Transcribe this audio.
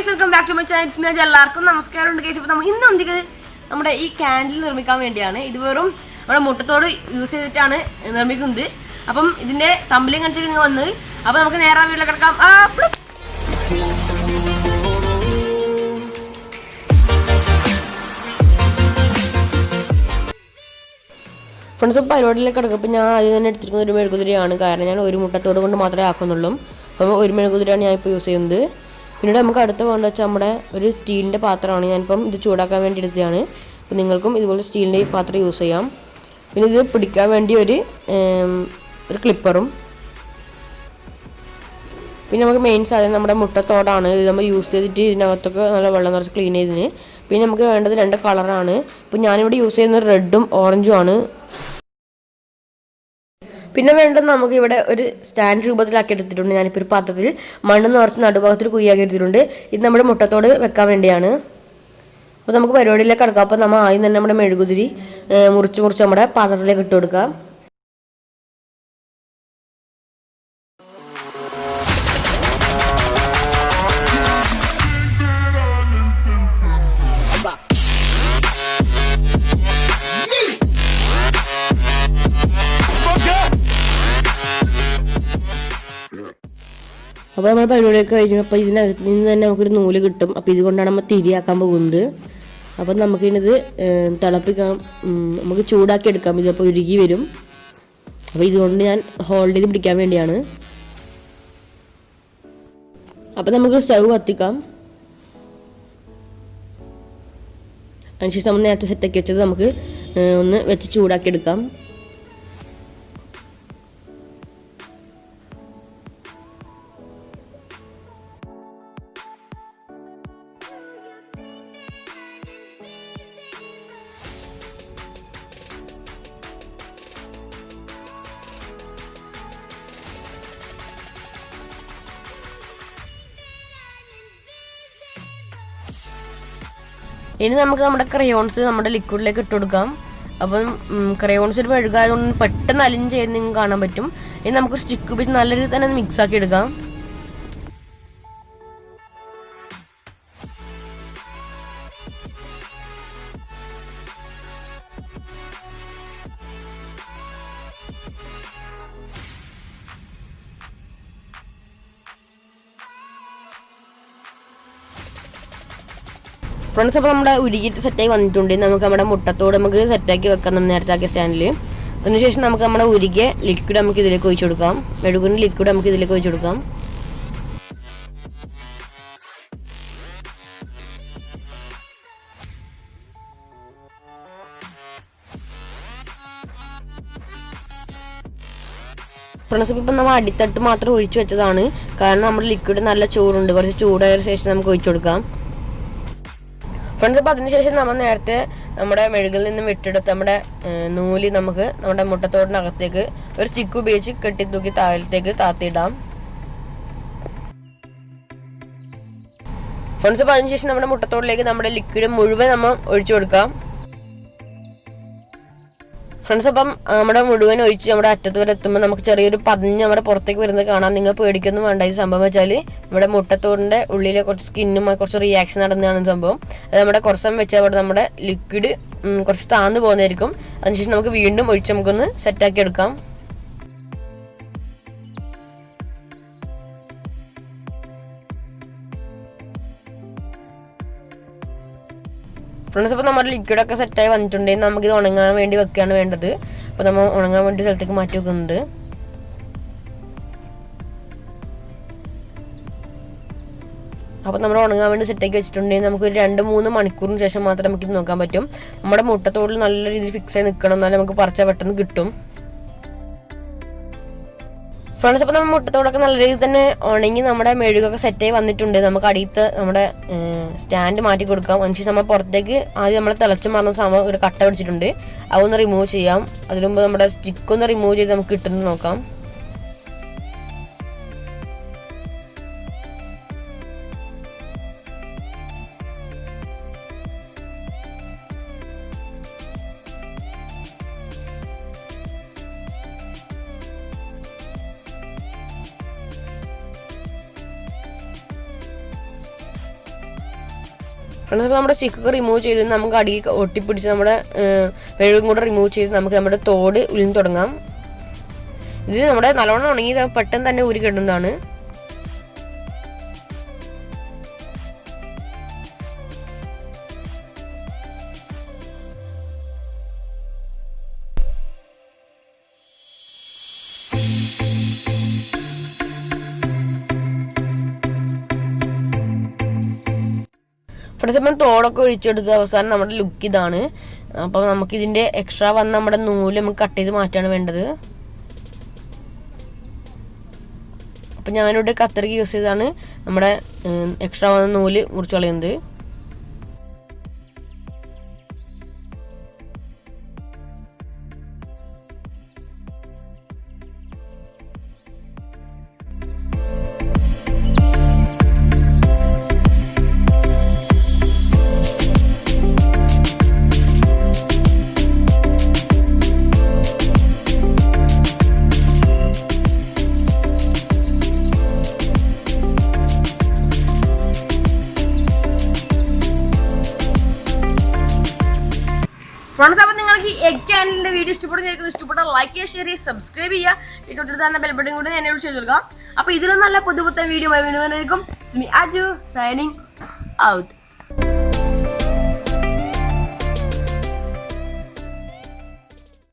guys, welcome back to my channel. It's me എല്ലാവർക്കും നമസ്കാരം guys. അപ്പോൾ നമ്മൾ ഇന്ന് ഒന്നിക്ക് നമ്മുടെ ഈ കാൻഡിൽ നിർമ്മിക്കാൻ വേണ്ടിയാണ്. ഇത് വെറും നമ്മുടെ മുട്ടത്തോട് യൂസ് ചെയ്തിട്ടാണ് നിർമ്മിക്കുന്നത്. അപ്പം ഇതിന്റെ തമ്പിലും കാണിച്ചിട്ട് ഇങ്ങ് വന്ന് അപ്പോൾ നമുക്ക് നേരെ വീട്ടിലേക്ക് കിടക്കാം. ഫ്രണ്ട്സ് അപ്പോൾ പരിപാടിയിലേക്ക് കിടക്കും. ഞാൻ ആദ്യം തന്നെ എടുത്തിരിക്കുന്ന ഒരു മെഴുകുതിരിയാണ്. കാരണം ഞാൻ ഒരു മുട്ടത്തോട് കൊണ്ട് മാത്രമേ ആക്കുന്നുള്ളൂ. അപ്പം ഒരു മെഴുകുതിരിയാണ് ഞാനിപ്പോൾ യൂസ് ചെയ്യുന്നത്. പിന്നീട് നമുക്ക് അടുത്ത വേണ്ട വെച്ചാൽ നമ്മുടെ ഒരു സ്റ്റീലിൻ്റെ പാത്രമാണ്. ഞാനിപ്പം ഇത് ചൂടാക്കാൻ വേണ്ടി എടുത്തതാണ്. അപ്പോൾ നിങ്ങൾക്കും ഇതുപോലെ സ്റ്റീലിൻ്റെ ഈ പാത്രം യൂസ് ചെയ്യാം. പിന്നെ ഇത് പിടിക്കാൻ വേണ്ടി ഒരു ക്ലിപ്പറും. പിന്നെ നമുക്ക് മെയിൻ സാധനം നമ്മുടെ മുട്ടത്തോടാണ്. ഇത് നമ്മൾ യൂസ് ചെയ്തിട്ട് ഇതിനകത്തൊക്കെ നല്ല വെള്ളം നിറച്ച് ക്ലീൻ ചെയ്തതിന്. പിന്നെ നമുക്ക് വേണ്ടത് 2 കളറാണ്. ഇപ്പോൾ ഞാനിവിടെ യൂസ് ചെയ്യുന്നത് റെഡും ഓറഞ്ചും ആണ്. പിന്നെ വേണ്ടത് നമുക്ക് ഇവിടെ ഒരു സ്റ്റാൻഡ് രൂപത്തിലാക്കി എടുത്തിട്ടുണ്ട്. ഞാനിപ്പോൾ ഒരു പാത്രത്തിൽ മണ്ണ് നിറച്ച് നടുഭാഗത്തിൽ കുയ്യാക്കി എടുത്തിട്ടുണ്ട്. ഇത് നമ്മുടെ മുട്ടത്തോട് വെക്കാൻ വേണ്ടിയാണ്. അപ്പോൾ നമുക്ക് പരിപാടിയിലേക്ക് കിടക്കാം. അപ്പോൾ നമ്മൾ ആദ്യം തന്നെ നമ്മുടെ മെഴുകുതിരി മുറിച്ച് നമ്മുടെ പാത്രത്തിലേക്ക് ഇട്ട് കൊടുക്കാം. അപ്പോൾ നമ്മൾ പരിപാടിയൊക്കെ കഴിഞ്ഞു. അപ്പോൾ ഇതിനകത്ത് നിന്ന് തന്നെ നമുക്കൊരു നൂല് കിട്ടും. അപ്പോൾ ഇതുകൊണ്ടാണ് നമ്മൾ തിരിയാക്കാൻ പോകുന്നത്. അപ്പം നമുക്കിത് തിളപ്പിക്കാം, നമുക്ക് ചൂടാക്കി എടുക്കാം. ഇതിപ്പോൾ ഉരുകി വരും. അപ്പോൾ ഇതുകൊണ്ട് ഞാൻ ഹോൾഡ് ചെയ്ത് പിടിക്കാൻ വേണ്ടിയാണ്. അപ്പോൾ നമുക്ക് സ്റ്റവ് കത്തിക്കാം. അതിനുശേഷം നമ്മൾ നേരത്തെ സെറ്റാക്കി വെച്ചത് നമുക്ക് ഒന്ന് വെച്ച് ചൂടാക്കി എടുക്കാം. ഇനി നമുക്ക് നമ്മുടെ ക്രയോൺസ് നമ്മുടെ ലിക്വിഡിലേക്ക് ഇട്ട് കൊടുക്കാം. അപ്പം ക്രയോൺസിൽ മെഴുകായതുകൊണ്ട് പെട്ടെന്ന് അലിഞ്ഞ് ചെയ്യുന്ന നിങ്ങൾക്ക് കാണാൻ പറ്റും. ഇനി നമുക്ക് സ്റ്റിക്ക് ഉപയോഗിച്ച് നല്ല രീതിയിൽ തന്നെ മിക്സ് ആക്കി എടുക്കാം. ഫ്രണ്ട്സ്, അപ്പോൾ നമ്മുടെ ഉരുകിയിട്ട് സെറ്റായി വന്നിട്ടുണ്ട്. നമുക്ക് നമ്മുടെ മുട്ടത്തോട് നമുക്ക് സെറ്റാക്കി വെക്കാം നമ്മൾ നേരത്തെ ആക്കിയ സ്റ്റാൻഡിൽ. അതിനുശേഷം നമുക്ക് നമ്മുടെ ഉരുകിയ ലിക്വിഡ് നമുക്ക് ഇതിലേക്ക് ഒഴിച്ചു കൊടുക്കാം. മെഴുകുന്ന ലിക്വിഡ് നമുക്ക് ഇതിലേക്ക് ഒഴിച്ചു കൊടുക്കാം. ഫ്രണ്ട്സ്, ഇപ്പം നമ്മൾ അടിത്തട്ട് മാത്രം ഒഴിച്ചു വെച്ചതാണ്. കാരണം നമ്മുടെ ലിക്വിഡ് നല്ല ചൂടുണ്ട്. കുറച്ച് ചൂടായ ശേഷം നമുക്ക് ഒഴിച്ചു കൊടുക്കാം. ഫ്രണ്ട്സ്, അപ്പോൾ അതിനുശേഷം നമ്മൾ നേരത്തെ നമ്മുടെ മെഴുകിൽ നിന്നും വിട്ടെടുത്ത് നമ്മുടെ നൂല് നമുക്ക് നമ്മുടെ മുട്ടത്തോടിനകത്തേക്ക് ഒരു സ്റ്റിക്ക് ഉപയോഗിച്ച് കെട്ടി തൂക്കി താഴത്തേക്ക് താത്തിയിടാം. ഫ്രണ്ട്സ്, അപ്പോൾ അതിനുശേഷം നമ്മുടെ മുട്ടത്തോടിലേക്ക് നമ്മുടെ ലിക്വിഡ് മുഴുവൻ നമ്മൾ ഒഴിച്ചു കൊടുക്കാം. ഫ്രണ്ട്സ്, അപ്പം നമ്മുടെ മുഴുവൻ ഒഴിച്ച് നമ്മുടെ അറ്റത്ത് വരെ എത്തുമ്പോൾ നമുക്ക് ചെറിയൊരു പതിഞ്ഞ് നമ്മുടെ പുറത്തേക്ക് വരുന്നത് കാണാം. നിങ്ങൾ പേടിക്കൊന്നും വേണ്ട. ഈ സംഭവം വെച്ചാൽ നമ്മുടെ മുട്ടത്തോടിൻ്റെ ഉള്ളിലെ കുറച്ച് സ്കിന്നുമായി കുറച്ച് റിയാക്ഷൻ നടന്നതാണ് സംഭവം. അത് നമ്മുടെ കുറച്ച് സമയം വെച്ചാൽ അവിടെ നമ്മുടെ ലിക്വിഡ് കുറച്ച് താഴ്ന്നു പോകുന്നതായിരിക്കും. അതിനുശേഷം നമുക്ക് വീണ്ടും ഒഴിച്ച് നമുക്കൊന്ന് സെറ്റാക്കി എടുക്കാം. ഫ്രണ്ട്സ്, അപ്പോൾ നമ്മുടെ ലിക്വിഡൊക്കെ സെറ്റായി വന്നിട്ടുണ്ടെങ്കിൽ നമുക്കിത് ഉണങ്ങാൻ വേണ്ടി വെക്കുകയാണ് വേണ്ടത്. അപ്പോൾ നമ്മൾ ഉണങ്ങാൻ വേണ്ടി സ്ഥലത്തേക്ക് മാറ്റി വെക്കുന്നുണ്ട്. അപ്പോൾ നമ്മൾ ഉണങ്ങാൻ വേണ്ടി സെറ്റാക്കി വെച്ചിട്ടുണ്ടെങ്കിൽ നമുക്ക് ഒരു 2-3 മണിക്കൂറിന് ശേഷം മാത്രമേ നമുക്കിത് നോക്കാൻ പറ്റും. നമ്മുടെ മുട്ടത്തോടിൽ നല്ല രീതിയിൽ ഫിക്സ് ആയി നിൽക്കണം, എന്നാലും നമുക്ക് പറിച്ചാൽ പെട്ടെന്ന് കിട്ടും. ഫ്രണ്ട്സ്, അപ്പോൾ നമ്മൾ മുട്ടത്തോടൊക്കെ നല്ല രീതിയിൽ തന്നെ ഉണങ്ങി നമ്മുടെ മെഴുകൊക്കെ സെറ്റായി വന്നിട്ടുണ്ട്. നമുക്ക് അടിയത്ത് നമ്മുടെ സ്റ്റാൻഡ് മാറ്റി കൊടുക്കാം. അതിനുശേഷം നമ്മൾ പുറത്തേക്ക് ആദ്യം നമ്മൾ തിളച്ച് മറന്ന സംഭവം ഒരു കട്ട പിടിച്ചിട്ടുണ്ട്. അതൊന്ന് റിമൂവ് ചെയ്യാം. അതിനു മുമ്പ് നമ്മുടെ സ്റ്റിക്കൊന്ന് റിമൂവ് ചെയ്ത് നമുക്ക് കിട്ടുന്നത് നോക്കാം. ഫ്രണ്ട്സ് അപ്പോൾ നമ്മുടെ സ്റ്റിക്കൊക്കെ റിമൂവ് ചെയ്ത് നമുക്ക് അടിയിൽ ഒട്ടിപ്പിടിച്ച് നമ്മുടെ മെഴുകും കൂടെ റിമൂവ് ചെയ്ത് നമുക്ക് നമ്മുടെ തോട് ഉലിഞ്ഞ് തുടങ്ങാം. ഇത് നമ്മുടെ നല്ലോണം ഉണങ്ങി പെട്ടെന്ന് തന്നെ ഊരി കിട്ടുന്നതാണ്. ഫ്രണ്ട്സ് അപ്പം തോടൊക്കെ ഒഴിച്ചെടുത്ത അവസാനം നമ്മുടെ ലുക്ക് ഇതാണ്. അപ്പോൾ നമുക്കിതിൻ്റെ എക്സ്ട്രാ വന്ന നമ്മുടെ നൂല് നമുക്ക് കട്ട് ചെയ്ത് മാറ്റാണ് വേണ്ടത്. അപ്പം ഞാനിവിടെ കത്രിക യൂസ് ചെയ്താണ് നമ്മുടെ എക്സ്ട്രാ വന്ന നൂല് മുറിച്ച് കളയുന്നത്. ഫ്രണ്ട്സ് അപ്പോൾ നിങ്ങൾക്ക് ഈ എഗ് ക്യാൻഡിലിൻ്റെ വീഡിയോ ഇഷ്ടപ്പെട്ടാൽ ലൈക്ക് ചെയ്യുക, ഷെയർ ചെയ്യുക, സബ്സ്ക്രൈബ് ചെയ്യുക. ഈ തൊട്ടടുത്ത് തന്നെ ബെൽ ബട്ടൺ കൂടി എന്നെ ചെയ്ത് കൊടുക്കാം. അപ്പോൾ ഇതിലും നല്ല പുതുപുത്തൻ വീഡിയോ വീണ്ടും അജു സൈനിങ് ഔട്ട്.